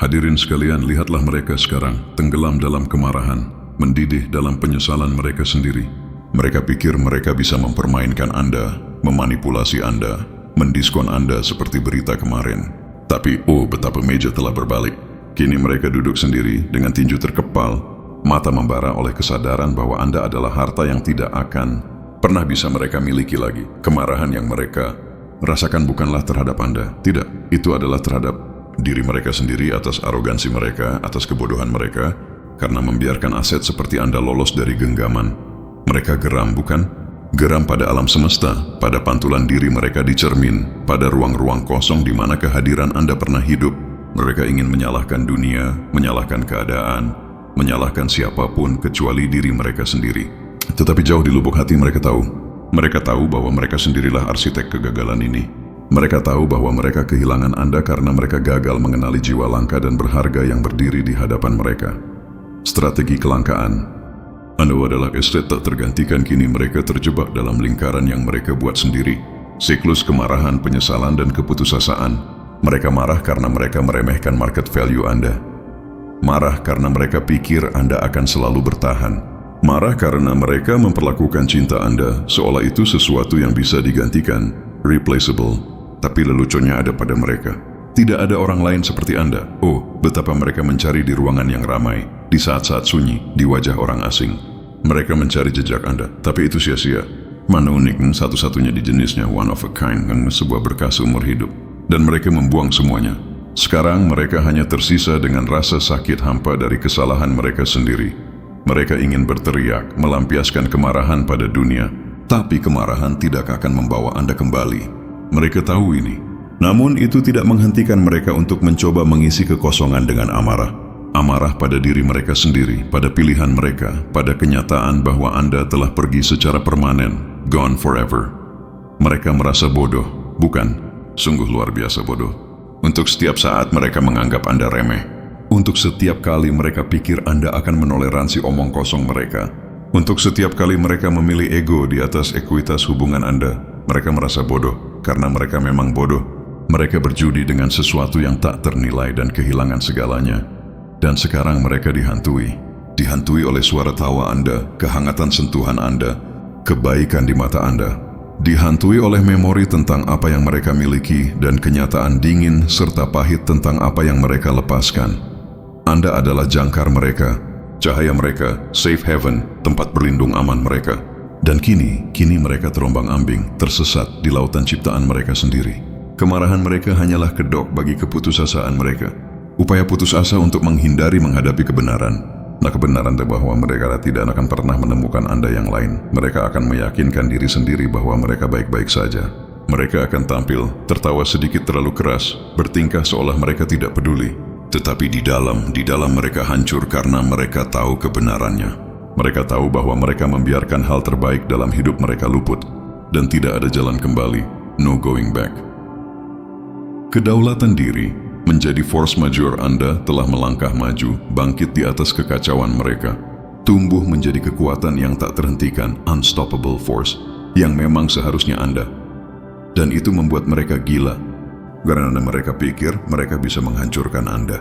Hadirin sekalian, lihatlah mereka sekarang, tenggelam dalam kemarahan, mendidih dalam penyesalan mereka sendiri. Mereka pikir mereka bisa mempermainkan Anda, memanipulasi Anda, mendiskon Anda seperti berita kemarin. Tapi, betapa meja telah berbalik. Kini mereka duduk sendiri dengan tinju terkepal, mata membara oleh kesadaran bahwa Anda adalah harta yang tidak akan pernah bisa mereka miliki lagi. Kemarahan yang mereka rasakan bukanlah terhadap Anda. Tidak, itu adalah terhadap diri mereka sendiri atas arogansi mereka, atas kebodohan mereka, karena membiarkan aset seperti Anda lolos dari genggaman. Mereka geram, bukan? Geram pada alam semesta, pada pantulan diri mereka di cermin, pada ruang-ruang kosong di mana kehadiran Anda pernah hidup. Mereka ingin menyalahkan dunia, menyalahkan keadaan, menyalahkan siapapun kecuali diri mereka sendiri. Tetapi jauh di lubuk hati mereka tahu bahwa mereka sendirilah arsitek kegagalan ini. Mereka tahu bahwa mereka kehilangan Anda karena mereka gagal mengenali jiwa langka dan berharga yang berdiri di hadapan mereka. Strategi kelangkaan. Anda adalah estet tak tergantikan. Kini mereka terjebak dalam lingkaran yang mereka buat sendiri. Siklus kemarahan, penyesalan, dan keputusasaan. Mereka marah karena mereka meremehkan market value Anda. Marah karena mereka pikir Anda akan selalu bertahan. Marah karena mereka memperlakukan cinta Anda seolah itu sesuatu yang bisa digantikan, replaceable. Tapi leluconnya ada pada mereka. Tidak ada orang lain seperti Anda. Betapa mereka mencari di ruangan yang ramai, di saat-saat sunyi, di wajah orang asing. Mereka mencari jejak Anda, tapi itu sia-sia. Mana unik, satu-satunya di jenisnya, one of a kind, sebuah berkah seumur hidup. Dan mereka membuang semuanya. Sekarang mereka hanya tersisa dengan rasa sakit hampa dari kesalahan mereka sendiri. Mereka ingin berteriak, melampiaskan kemarahan pada dunia. Tapi kemarahan tidak akan membawa Anda kembali. Mereka tahu ini. Namun itu tidak menghentikan mereka untuk mencoba mengisi kekosongan dengan amarah. Amarah pada diri mereka sendiri, pada pilihan mereka, pada kenyataan bahwa Anda telah pergi secara permanen, gone forever. Mereka merasa bodoh, bukan? Sungguh luar biasa bodoh. Untuk setiap saat mereka menganggap Anda remeh. Untuk setiap kali mereka pikir Anda akan menoleransi omong kosong mereka. Untuk setiap kali mereka memilih ego di atas ekuitas hubungan Anda, mereka merasa bodoh, karena mereka memang bodoh. Mereka berjudi dengan sesuatu yang tak ternilai dan kehilangan segalanya. Dan sekarang mereka dihantui. Dihantui oleh suara tawa Anda, kehangatan sentuhan Anda, kebaikan di mata Anda. Dihantui oleh memori tentang apa yang mereka miliki dan kenyataan dingin serta pahit tentang apa yang mereka lepaskan. Anda adalah jangkar mereka, cahaya mereka, safe haven, tempat berlindung aman mereka. Dan kini mereka terombang-ambing, tersesat di lautan ciptaan mereka sendiri. Kemarahan mereka hanyalah kedok bagi keputusasaan mereka. Upaya putus asa untuk menghindari menghadapi kebenaran. Kebenaran bahwa mereka tidak akan pernah menemukan Anda yang lain. Mereka akan meyakinkan diri sendiri bahwa mereka baik-baik saja. Mereka akan tampil, tertawa sedikit terlalu keras, bertingkah seolah mereka tidak peduli. Tetapi di dalam mereka hancur karena mereka tahu kebenarannya. Mereka tahu bahwa mereka membiarkan hal terbaik dalam hidup mereka luput. Dan tidak ada jalan kembali. No going back. Kedaulatan diri menjadi force majeure. Anda telah melangkah maju, bangkit di atas kekacauan mereka. Tumbuh menjadi kekuatan yang tak terhentikan, unstoppable force, yang memang seharusnya Anda. Dan itu membuat mereka gila. Karena mereka pikir mereka bisa menghancurkan Anda.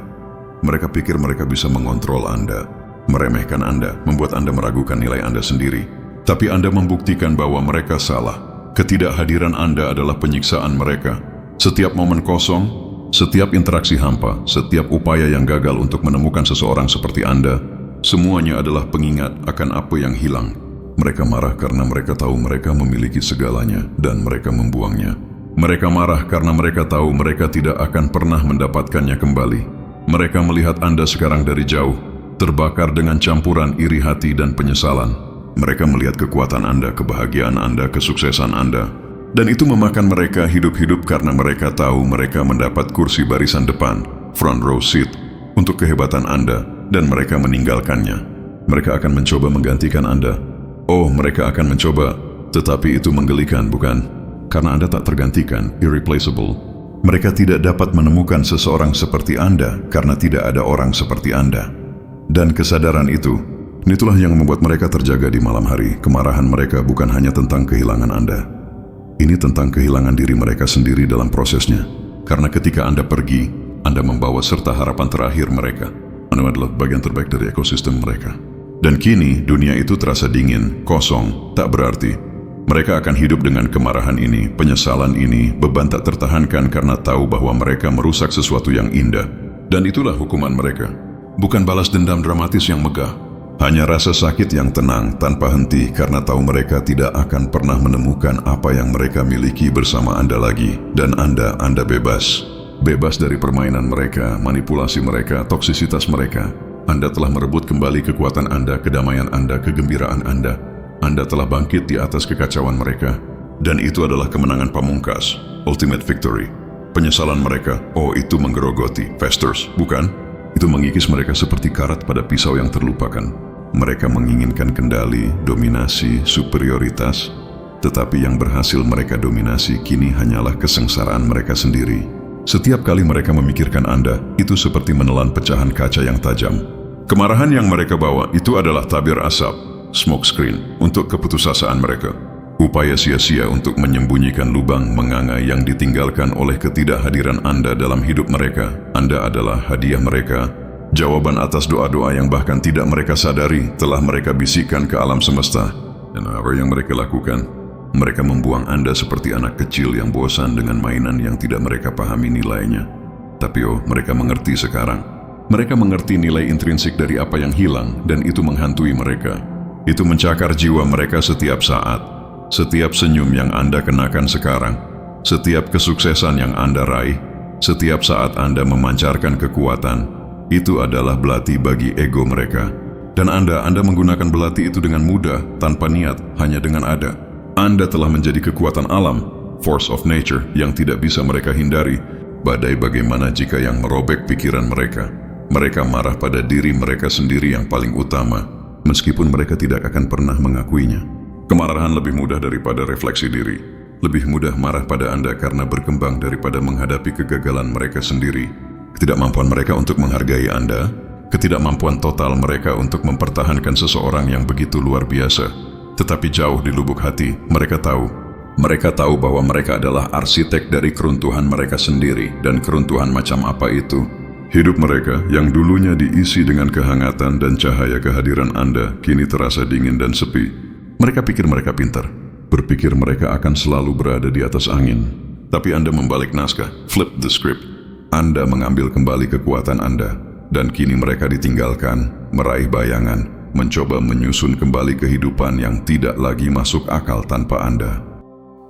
Mereka pikir mereka bisa mengontrol Anda, meremehkan Anda, membuat Anda meragukan nilai Anda sendiri. Tapi Anda membuktikan bahwa mereka salah. Ketidakhadiran Anda adalah penyiksaan mereka. Setiap momen kosong, setiap interaksi hampa, setiap upaya yang gagal untuk menemukan seseorang seperti Anda, semuanya adalah pengingat akan apa yang hilang. Mereka marah karena mereka tahu mereka memiliki segalanya dan mereka membuangnya. Mereka marah karena mereka tahu mereka tidak akan pernah mendapatkannya kembali. Mereka melihat Anda sekarang dari jauh, terbakar dengan campuran iri hati dan penyesalan. Mereka melihat kekuatan Anda, kebahagiaan Anda, kesuksesan Anda. Dan itu memakan mereka hidup-hidup karena mereka tahu mereka mendapat kursi barisan depan, front row seat, untuk kehebatan Anda, dan mereka meninggalkannya. Mereka akan mencoba menggantikan Anda. Mereka akan mencoba, tetapi itu menggelikan, bukan? Karena Anda tak tergantikan, irreplaceable. Mereka tidak dapat menemukan seseorang seperti Anda karena tidak ada orang seperti Anda. Dan kesadaran itulah yang membuat mereka terjaga di malam hari. Kemarahan mereka bukan hanya tentang kehilangan Anda. Ini tentang kehilangan diri mereka sendiri dalam prosesnya. Karena ketika Anda pergi, Anda membawa serta harapan terakhir mereka. Anda adalah bagian terbaik dari ekosistem mereka. Dan kini dunia itu terasa dingin, kosong, tak berarti. Mereka akan hidup dengan kemarahan ini, penyesalan ini, beban tak tertahankan karena tahu bahwa mereka merusak sesuatu yang indah. Dan itulah hukuman mereka. Bukan balas dendam dramatis yang megah. Hanya rasa sakit yang tenang tanpa henti karena tahu mereka tidak akan pernah menemukan apa yang mereka miliki bersama Anda lagi. Dan Anda bebas. Bebas dari permainan mereka, manipulasi mereka, toksisitas mereka. Anda telah merebut kembali kekuatan Anda, kedamaian Anda, kegembiraan Anda. Anda telah bangkit di atas kekacauan mereka. Dan itu adalah kemenangan pamungkas, ultimate victory. Penyesalan mereka, oh itu menggerogoti, festers, bukan? Itu mengikis mereka seperti karat pada pisau yang terlupakan. Mereka menginginkan kendali, dominasi, superioritas. Tetapi yang berhasil mereka dominasi kini hanyalah kesengsaraan mereka sendiri. Setiap kali mereka memikirkan Anda, itu seperti menelan pecahan kaca yang tajam. Kemarahan yang mereka bawa itu adalah tabir asap, smoke screen, untuk keputusasaan mereka. Upaya sia-sia untuk menyembunyikan lubang menganga yang ditinggalkan oleh ketidakhadiran Anda dalam hidup mereka. Anda adalah hadiah mereka. Jawaban atas doa-doa yang bahkan tidak mereka sadari telah mereka bisikkan ke alam semesta. Dan apa yang mereka lakukan? Mereka membuang Anda seperti anak kecil yang bosan dengan mainan yang tidak mereka pahami nilainya. Tapi mereka mengerti sekarang. Mereka mengerti nilai intrinsik dari apa yang hilang dan itu menghantui mereka. Itu mencakar jiwa mereka setiap saat. Setiap senyum yang Anda kenakan sekarang, setiap kesuksesan yang Anda raih, setiap saat Anda memancarkan kekuatan, itu adalah belati bagi ego mereka. Dan Anda menggunakan belati itu dengan mudah, tanpa niat, hanya dengan ada. Anda telah menjadi kekuatan alam, force of nature, yang tidak bisa mereka hindari. Badai bagaimana jika yang merobek pikiran mereka. Mereka marah pada diri mereka sendiri yang paling utama, meskipun mereka tidak akan pernah mengakuinya. Kemarahan lebih mudah daripada refleksi diri. Lebih mudah marah pada Anda karena berkembang daripada menghadapi kegagalan mereka sendiri. Ketidakmampuan mereka untuk menghargai Anda, ketidakmampuan total mereka untuk mempertahankan seseorang yang begitu luar biasa. Tetapi jauh di lubuk hati, mereka tahu bahwa mereka adalah arsitek dari keruntuhan mereka sendiri. Dan keruntuhan macam apa itu? Hidup mereka yang dulunya diisi dengan kehangatan dan cahaya kehadiran Anda, kini terasa dingin dan sepi. Mereka pikir mereka pintar, berpikir mereka akan selalu berada di atas angin. Tapi Anda membalik naskah, flip the script. Anda mengambil kembali kekuatan Anda, dan kini mereka ditinggalkan, meraih bayangan, mencoba menyusun kembali kehidupan yang tidak lagi masuk akal tanpa Anda.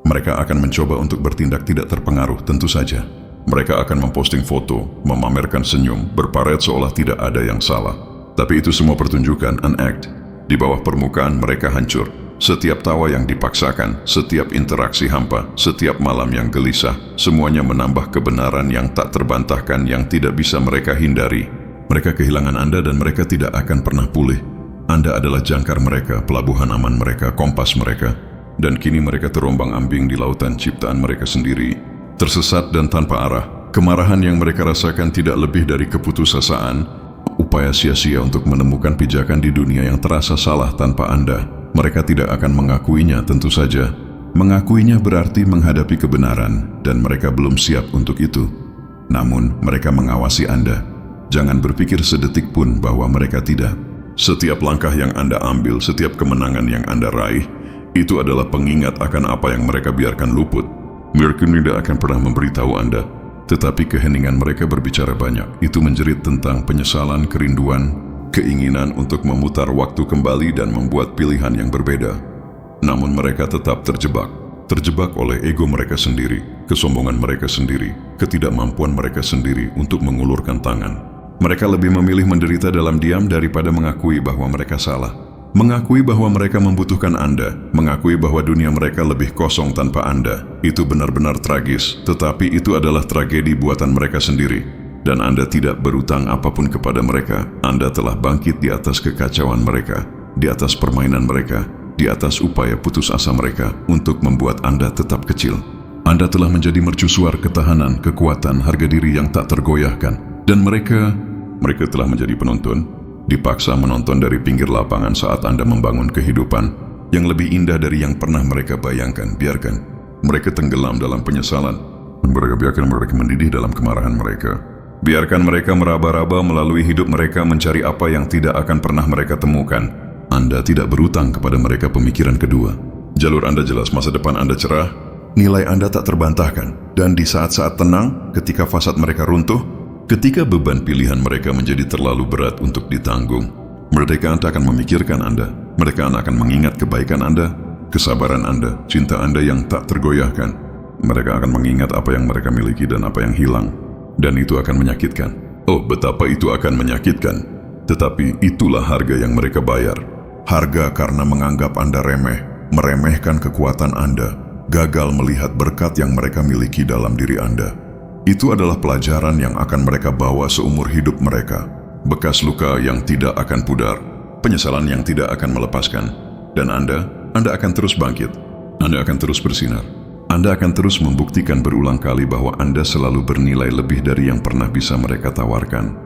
Mereka akan mencoba untuk bertindak tidak terpengaruh, tentu saja. Mereka akan memposting foto, memamerkan senyum, berparet seolah tidak ada yang salah. Tapi itu semua pertunjukan, an act. Di bawah permukaan mereka hancur. Setiap tawa yang dipaksakan, setiap interaksi hampa, setiap malam yang gelisah, semuanya menambah kebenaran yang tak terbantahkan yang tidak bisa mereka hindari. Mereka kehilangan Anda dan mereka tidak akan pernah pulih. Anda adalah jangkar mereka, pelabuhan aman mereka, kompas mereka. Dan kini mereka terombang-ambing di lautan ciptaan mereka sendiri. Tersesat dan tanpa arah, kemarahan yang mereka rasakan tidak lebih dari keputusasaan, upaya sia-sia untuk menemukan pijakan di dunia yang terasa salah tanpa Anda. Mereka tidak akan mengakuinya, tentu saja. Mengakuinya berarti menghadapi kebenaran, dan mereka belum siap untuk itu. Namun, mereka mengawasi Anda. Jangan berpikir sedetik pun bahwa mereka tidak. Setiap langkah yang Anda ambil, setiap kemenangan yang Anda raih, itu adalah pengingat akan apa yang mereka biarkan luput. Mereka tidak akan pernah memberitahu Anda, tetapi keheningan mereka berbicara banyak. Itu menjerit tentang penyesalan, kerinduan, keinginan untuk memutar waktu kembali dan membuat pilihan yang berbeda. Namun mereka tetap terjebak oleh ego mereka sendiri, kesombongan mereka sendiri, ketidakmampuan mereka sendiri untuk mengulurkan tangan. Mereka lebih memilih menderita dalam diam daripada mengakui bahwa mereka salah. Mengakui bahwa mereka membutuhkan Anda, mengakui bahwa dunia mereka lebih kosong tanpa Anda. Itu benar-benar tragis, tetapi itu adalah tragedi buatan mereka sendiri. Dan Anda tidak berutang apapun kepada mereka. Anda telah bangkit di atas kekacauan mereka, di atas permainan mereka, di atas upaya putus asa mereka untuk membuat Anda tetap kecil. Anda telah menjadi mercusuar ketahanan, kekuatan, harga diri yang tak tergoyahkan. Dan mereka telah menjadi penonton, dipaksa menonton dari pinggir lapangan saat Anda membangun kehidupan yang lebih indah dari yang pernah mereka bayangkan. Biarkan mereka tenggelam dalam penyesalan. Mereka biarkan mereka mendidih dalam kemarahan mereka. Biarkan mereka meraba-raba melalui hidup mereka mencari apa yang tidak akan pernah mereka temukan. Anda tidak berutang kepada mereka pemikiran kedua. Jalur Anda jelas, masa depan Anda cerah, nilai Anda tak terbantahkan. Dan di saat-saat tenang, ketika fasad mereka runtuh, ketika beban pilihan mereka menjadi terlalu berat untuk ditanggung, mereka akan memikirkan Anda. Mereka akan mengingat kebaikan Anda, kesabaran Anda, cinta Anda yang tak tergoyahkan. Mereka akan mengingat apa yang mereka miliki dan apa yang hilang. Dan itu akan menyakitkan. Oh, betapa itu akan menyakitkan. Tetapi itulah harga yang mereka bayar. Harga karena menganggap Anda remeh, meremehkan kekuatan Anda, gagal melihat berkat yang mereka miliki dalam diri Anda. Itu adalah pelajaran yang akan mereka bawa seumur hidup mereka. Bekas luka yang tidak akan pudar, penyesalan yang tidak akan melepaskan. Dan Anda akan terus bangkit. Anda akan terus bersinar. Anda akan terus membuktikan berulang kali bahwa Anda selalu bernilai lebih dari yang pernah bisa mereka tawarkan.